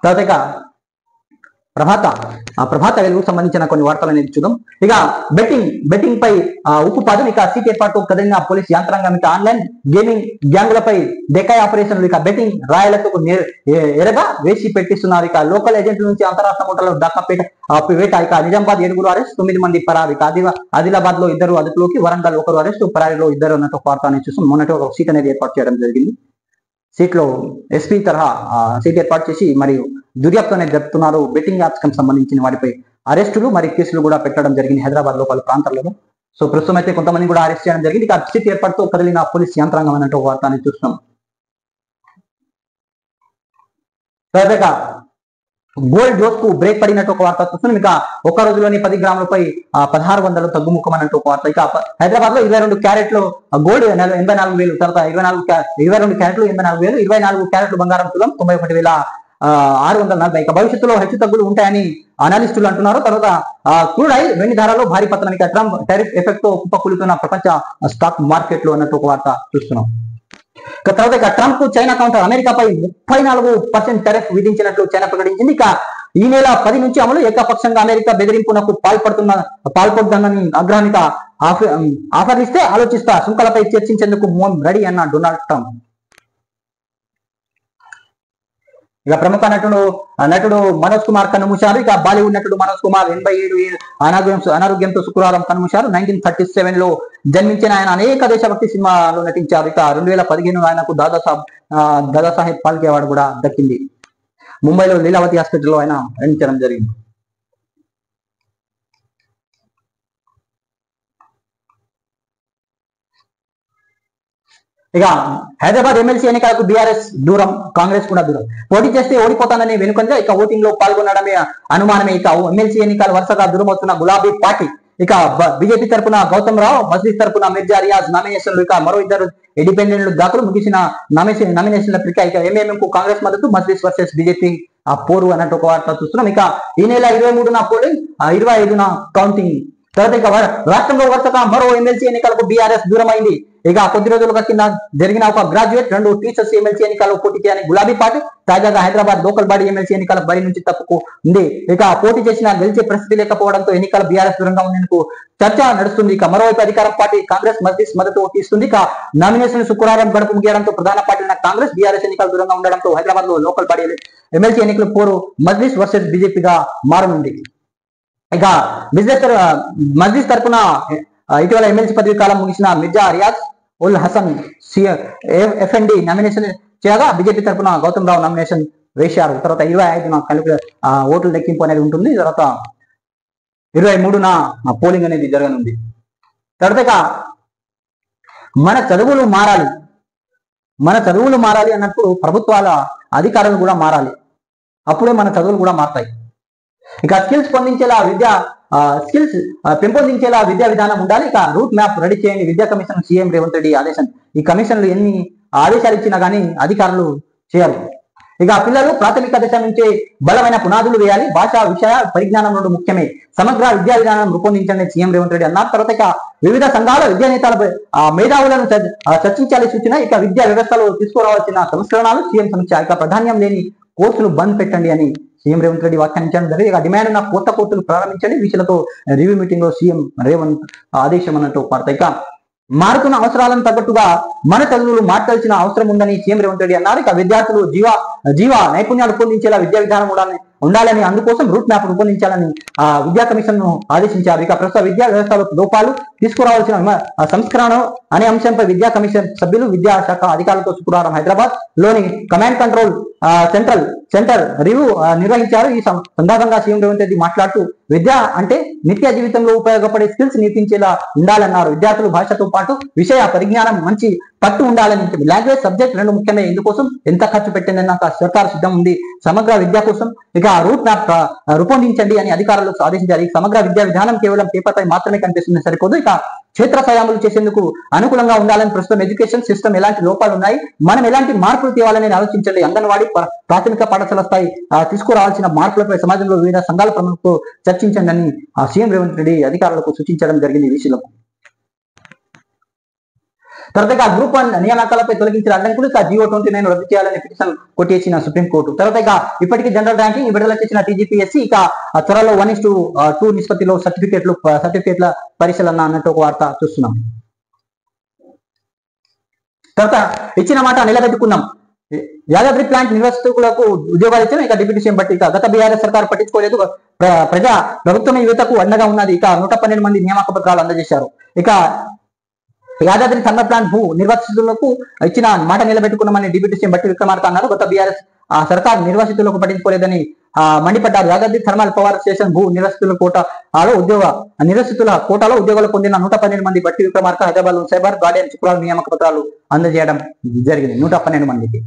తర్వాత ఇక ప్రభాత వెలుగు సంబంధించిన కొన్ని వార్తలు అనేది చూద్దాం. ఇక బెట్టింగ్ పై ఉక్కుపాదం, ఇక సీట్ ఏర్పాటు కదిలిన పోలీస్ యాంత్రాంగం, ఇక ఆన్లైన్ గేమింగ్ గ్యాంగులపై డెకాయ్ ఆపరేషన్లు, ఇక బెట్టింగ్ రాయలకు ఎరగా వేసి పెట్టిస్తున్నారు. ఇక లోకల్ ఏజెంట్ల నుంచి అంతరాష్ట్ర మూటలు దక్కపేట వేట, ఇక నిజామాబాద్ 7 అరెస్ట్, 9 మంది పరారు. ఇక ఆదిలాబాద్ లో 2 అదుపులోకి, వరంగల్ 1 అరెస్టు, పరారీలో 2 అన్నట్టు వార్త అనేది చూస్తాం. మొన్నటి ఒక సీట్ అనేది ఏర్పాటు చేయడం జరిగింది. సీట్లో ఎస్పీ తరహా సీట్ ఏర్పాటు చేసి మరియు దుర్యాప్తు అనేది జరుపుతున్నారు. బెట్టింగ్ యాప్స్ కి సంబంధించిన వాటిపై అరెస్టులు మరియు కేసులు కూడా పెట్టడం జరిగింది హైదరాబాద్ లో పలు ప్రాంతాల్లో. సో ప్రస్తుతం అయితే కొంతమంది కూడా అరెస్ట్ చేయడం జరిగింది. ఇక సీట్ ఏర్పాటుతో కదిలిన పోలీస్ యంత్రాంగం అన్నట్టు వార్త అనేది చూస్తున్నాం. తర్వాత గోల్డ్ డోస్ కు బ్రేక్ పడినట్టు ఒక వార్త చూస్తున్నాం. ఇక ఒక్క రోజులోని 10 గ్రాములపై 1600 తగ్గుముఖం అన్నట్టు ఒక వార్త. ఇక హైదరాబాద్ లో 22 క్యారెట్లు గోల్డ్ 84,000, తర్వాత 22 క్యారెట్లు 84,000, 24 క్యారెట్లు బంగారం తులం 91,640. ఇక భవిష్యత్తులో హెచ్చు తగ్గులు ఉంటాయని అనలిస్టులు అంటున్నారు. తర్వాత క్రూడ్ ఆయిల్, వెండి ధరలో భారీ పతనం. ఇక ట్రంప్ టారిఫ్ ఎఫెక్ట్ తో కుప్పకూలుతున్న ప్రపంచ స్టాక్ మార్కెట్లు అన్నట్టు ఒక వార్త చూస్తున్నాం. తర్వాత ఇక ట్రంప్ చైనా కౌంటర్, అమెరికాపై 34% టారిఫ్ విధించినట్లు చైనా ప్రకటించింది. ఇక ఈ నెల 10 నుంచి అమలు. ఏకపక్షంగా అమెరికా బెదిరింపునకు పాల్పడుతుందని ఆగ్రహానికి ఆఫర్లు ఇస్తే ఆలోచిస్తా, సుంకాలపై చర్చించేందుకు రెడీ అన్న డొనాల్డ్ ట్రంప్. ఇక ప్రముఖ నటుడు మనోజ్ కుమార్ కన్నుమూశారు. ఇక బాలీవుడ్ నటుడు మనోజ్ కుమార్ 87 అనారోగ్యంతో శుక్రవారం కన్నుమూశారు. 1937 లో జన్మించిన ఆయన అనేక దేశభక్తి సినిమాలో నటించారు. ఇక 2015 ఆయనకు దాదాసాహెబ్ ఫాల్కే అవార్డు కూడా దక్కింది. ముంబైలో లీలావతి హాస్పిటల్లో ఆయన మరణించడం జరిగింది. ఇక హైదరాబాద్ ఎమ్మెల్సీ ఎన్నికలకు బీఆర్ఎస్ దూరం, కాంగ్రెస్ కూడా దూరం. పోటీ చేస్తే ఓడిపోతానని వెనుకంజ, ఇక ఓటింగ్ లో పాల్గొనడమే అనుమానమే. ఇక ఎమ్మెల్సీ ఎన్నికలు వరుసగా దూరం అవుతున్న గులాబీ పార్టీ. ఇక బీజేపీ తరపున గౌతమ్ రావు, మజ్లిస్ తరపున మిర్జా రియాజ్ నామినేషన్లు. ఇక మరో 2 ఇండిపెండెంట్లు దాఖలు. ముగిసిన నామినేషన్ల ప్రక్రియ. ఇక ఎంఐఎం కు కాంగ్రెస్ మద్దతు, మజ్లిస్ వర్సెస్ బీజేపీ పోరు అన్నట్టు ఒక వార్త చూస్తున్నాం. ఇక ఈ నెల 23న పోలింగ్, 25న కౌంటింగ్. తర్వాత ఇక రాష్ట్రంలో వరుసగా మరో ఎమ్మెల్సీ ఎన్నికలకు బీఆర్ఎస్ దూరం అయింది. ఇక కొద్ది రోజులుగా కింద జరిగిన ఒక గ్రాడ్యుయేట్, 2 టీచర్స్ ఎమ్మెల్సీ ఎన్నికల్లో పోటీ చేయని గులాబీ పార్టీ తాజాగా హైదరాబాద్ లోకల్ బాడీ ఎమ్మెల్సీ ఎన్నికల బరి నుంచి తప్పుకు ఉంది. ఇక పోటీ చేసిన గెలిచే పరిస్థితి లేకపోవడంతో ఎన్నికల బీఆర్ఎస్ దూరంగా ఉండేందుకు చర్చ నడుస్తుంది. ఇక మరోవైపు అధికారం పార్టీ కాంగ్రెస్ మజ్లిస్ మద్దతు తీస్తుంది. ఇక నామినేషన్ శుక్రవారం గడుపు ముగియడంతో ప్రధాన పార్టీల కాంగ్రెస్ బీఆర్ఎస్ ఎన్నికలు దూరంగా ఉండడంతో హైదరాబాద్ లో లోకల్ బాడీ ఎమ్మెల్సీ ఎన్నికల పోరు మజ్లిస్ వర్సెస్ బీజేపీగా మారనుంది. ఇక మజ్లిస్ తరపున ఇటీవల ఎమ్మెల్సీ పదవి కాలం ముగిసిన మిర్జా రియాజ్ ఉల్ హసన్ ఎఫ్ఎండి నామినేషన్ చేయగా, బీజేపీ తరపున గౌతమ్ రావు నామినేషన్ వేశారు. తర్వాత 25న ఓట్ల లెక్కింపు అనేది ఉంటుంది. తర్వాత 23న పోలింగ్ అనేది జరగనుంది. తర్వాత మన చదువులు మారాలి అన్నప్పుడు ప్రభుత్వాల అధికారులు కూడా మారాలి. అప్పుడే మన చదువులు కూడా మారుతాయి. ఇక స్కిల్స్ పెంపొందించేలా విద్యా విధానం ఉండాలి. ఇక రూట్ మ్యాప్ రెడీ చేయండి విద్యా కమిషన్ సీఎం రేవంత్ రెడ్డి ఆదేశం. ఈ కమిషన్లు ఎన్ని ఆదేశాలు ఇచ్చినా కానీ అధికారులు చేయరు. ఇక పిల్లలు ప్రాథమిక దశ నుంచే బలమైన పునాదులు వేయాలి. భాషా విషయ పరిజ్ఞానం 2 ముఖ్యమే. సమగ్ర విద్యా విధానం రూపొందించండి సీఎం రేవంత్ రెడ్డి అన్నారు. తర్వాత ఇక వివిధ సంఘాల విద్యా నేతల మేధావులను చర్చించాలి సూచన. ఇక విద్యా వ్యవస్థలో తీసుకురావాల్సిన సంస్కరణలు సీఎం సమీక్ష. ఇక ప్రాధాన్యం లేని కోర్సులు బంద్ పెట్టండి అని సీఎం రేవంత్ రెడ్డి వ్యాఖ్యానించడం జరిగింది. ఇక డిమాండ్ ఉన్న కొత్త కోర్సులు ప్రారంభించండి. విషయాలతో రివ్యూ మీటింగ్ లో సీఎం రేవంత్ ఆదేశం అన్నట్టు వార్త. ఇక మారుతున్న అవసరాలను తగ్గట్టుగా మన చదువులు మార్చాల్సిన అవసరం ఉందని సీఎం రేవంత్ రెడ్డి అన్నారు. ఇక విద్యార్థులు జీవ నైపుణ్యాలు రూపొందించేలా విద్యా విధానం ఉండాలని, అందుకోసం రూట్ మ్యాప్ రూపొందించాలని విద్యా కమిషన్ ను ఆదేశించారు. ఇక ప్రస్తుత విద్యా వ్యవస్థలో లోపాలు తీసుకురావాల్సిన సంస్కరణ అనే అంశంపై విద్యా కమిషన్ సభ్యులు విద్యాశాఖ అధికారులతో శుక్రవారం హైదరాబాద్ లోని కమాండ్ కంట్రోల్ సెంటర్ రివ్యూ నిర్వహించారు. ఈ సందర్భంగా సీఎం రేవంత్ రెడ్డి మాట్లాడుతూ విద్య అంటే నిత్య జీవితంలో ఉపయోగపడే స్కిల్స్ నేర్పించేలా ఉండాలన్నారు. విద్యార్థులు భాషతో పాటు విషయ పరిజ్ఞానం, మంచి పట్టు ఉండాలని. లాంగ్వేజ్ సబ్జెక్ట్ 2 ముఖ్యమే. ఇందుకోసం ఎంత ఖర్చు పెట్టిందన్న సర్కారు సిద్ధం ఉంది. సమగ్ర విద్య కోసం ఇక రూట్ మ్యాప్ రూపొందించండి అని అధికారులకు ఆదేశించారు. ఈ సమగ్ర విద్యా విధానం కేవలం పేపర్ పై మాత్రమే కనిపిస్తుంది సరిపోదు. ఇక క్షేత్రస్థాయిలు చేసేందుకు అనుకూలంగా ఉండాలని. ప్రస్తుతం ఎడ్యుకేషన్ సిస్టమ్ ఎలాంటి లోపాలు ఉన్నాయి, మనం ఎలాంటి మార్పులు తేవాలని ఆలోచించండి. అంగన్వాడీ ప్రాథమిక పాఠశాల స్థాయి తీసుకురావాల్సిన మార్పులపై సమాజంలో వివిధ సంఘాల ప్రముఖులతో చర్చించండి అని సీఎం రేవంత్ రెడ్డి అధికారులకు సూచించడం జరిగింది. ఈ విషయంలో తర్వాత గ్రూప్ 1 నియామకాలపై తొలగించిన అడ్డంకులు G/O 29 రద్దు చేయాలని పిటిషన్ కొట్టేసిన సుప్రీంకోర్టు. తర్వాత ఇప్పటికీ జనరల్ ర్యాంకింగ్ విడుదల చేసిన TGPSC త్వరలో 1:2 నిష్పత్తిలో సర్టిఫికేట్ల పరిశీలన అన్నట్టు ఒక వార్త చూస్తున్నాం. తర్వాత ఇచ్చిన మాట నిలబెట్టుకున్నాం. యాదాద్రి ప్లాంట్ నిర్వాసితులకు ఉద్యోగాలు ఇచ్చిన డిప్యూటీ సీఎం బట్టి గత బీఆర్ఎస్ సర్కారు పట్టించుకోలేదు. ప్రభుత్వం యువతకు అండగా ఉన్నది. 112 మంది నియామక పత్రాలు అందజేశారు. యాదాద్రి థర్మల్ ప్లాంట్ భూ నిర్వాసితులకు ఇచ్చిన మాట నిలబెట్టుకున్నామని డిప్యూటీ సీఎం బట్టి విక్రమార్క అన్నారు. గత బీఆర్ఎస్ సర్కార్ నిర్వాసితులకు పట్టించుకోలేదని మండిపడ్డారు. యాదాద్రి థర్మల్ పవర్ స్టేషన్ భూ నిర్వాసితుల కోటాలో ఉద్యోగాలు పొందిన 112 మంది బట్టి విక్రమార్క హైదరాబాద్ సైబర్ గార్డెన్ శుక్రవారం నియామక పత్రాలు అందజేయడం జరిగింది 112 మందికి.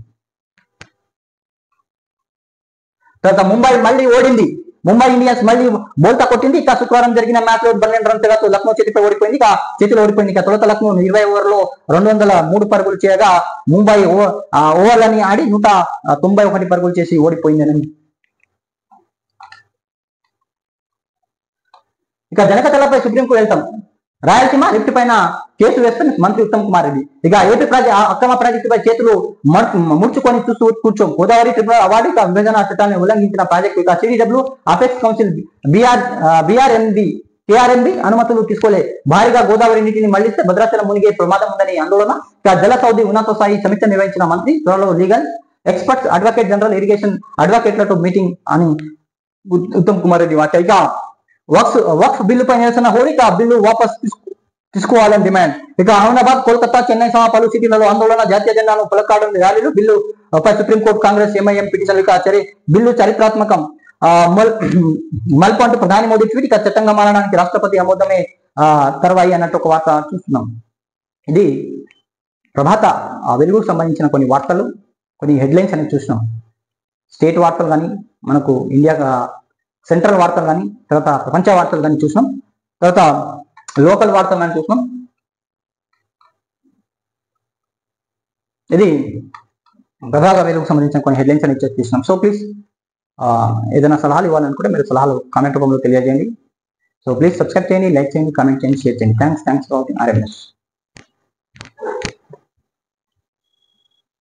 తర్వాత ముంబై మళ్ళీ ఓడింది. ముంబై ఇండియన్స్ మళ్ళీ బోల్తా కొట్టింది. శుక్రవారం జరిగిన మ్యాచ్ లో 12 రన్ తేడాతో లక్నో చేతిలో ఓడిపోయింది. తొలుత లక్నో 20 ఓవర్లో 203 పరుగులు చేయగా ముంబై ఓవర్లని ఆడి 191 పరుగులు చేసి ఓడిపోయిందని. జనకతలపై సుప్రీంకు వెళ్తాం. రాయలసీమ లిఫ్ట్ పైన కేసు వేస్తున్న మంత్రి ఉత్తమ్ కుమార్ రెడ్డి. ఏపీ అక్రమ ప్రాజెక్టుపై చేతులు ముడుచుకొని చూస్తూ కూర్చోం. గోదావరి ట్రిబ్యునల్ అవార్డు విభజన చట్టాన్ని ఉల్లంఘించిన project CDW apex council KRMB అనుమతులు తీసుకోలే. భారీగా గోదావరి నీటిని మళ్లిస్తే భద్రాచలం మునిగే ప్రమాదం ఉందని ఆందోళన. జల సౌదీ ఉన్నత స్థాయి సమీక్ష నిర్వహించిన మంత్రి. త్వరలో legal experts, advocate general, irrigation అడ్వకేట్లతో మీటింగ్ అని ఉత్తమ్ కుమార్ రెడ్డి వార్త. వక్ఫ్ బిల్లుపై నిరసన హోరీ. బిల్లు వాపస్ తీసుకోవాలని డిమాండ్. అహ్మదాబాద్, కోల్కతా, చెన్నై సహా పలు సిటీలలో ఆందోళన. జాతీయ జెండాను పులకాడం ర్యాలీలు. బిల్లుపై సుప్రీంకోర్టు కాంగ్రెస్ MIM పిటిషన్లు. బిల్లు చారిత్రాత్మకం మల్పంటూ ప్రధాని మోదీ ట్వీట్. చట్టంగా మారడానికి రాష్ట్రపతి ఆమోదమే తర్వాయి అన్నట్టు ఒక వార్త చూస్తున్నాం. ఇది ప్రభాత వెలుగుకు సంబంధించిన కొన్ని వార్తలు, కొన్ని హెడ్లైన్స్ అనేది చూసినాం. స్టేట్ వార్తలు కానీ, మనకు ఇండియా సెంట్రల్ వార్తలు కానీ, తర్వాత ప్రపంచ వార్తలు కానీ చూసినాం. తర్వాత లోకల్ వార్తలు కానీ చూసినాం. ఇది ప్రభాత వెలుగుకు సంబంధించిన కొన్ని హెడ్లైన్స్ అనేది చూసినాం. సో ప్లీజ్ ఏదైనా సలహాలు ఇవ్వాలనుకుంటే మీరు సలహాలు కామెంట్ రూపంలో తెలియజేయండి. సో ప్లీజ్ సబ్స్క్రైబ్ చేయండి, లైక్ చేయండి, కామెంట్ చేయండి, షేర్ చేయండి. Thanks for watching RMS.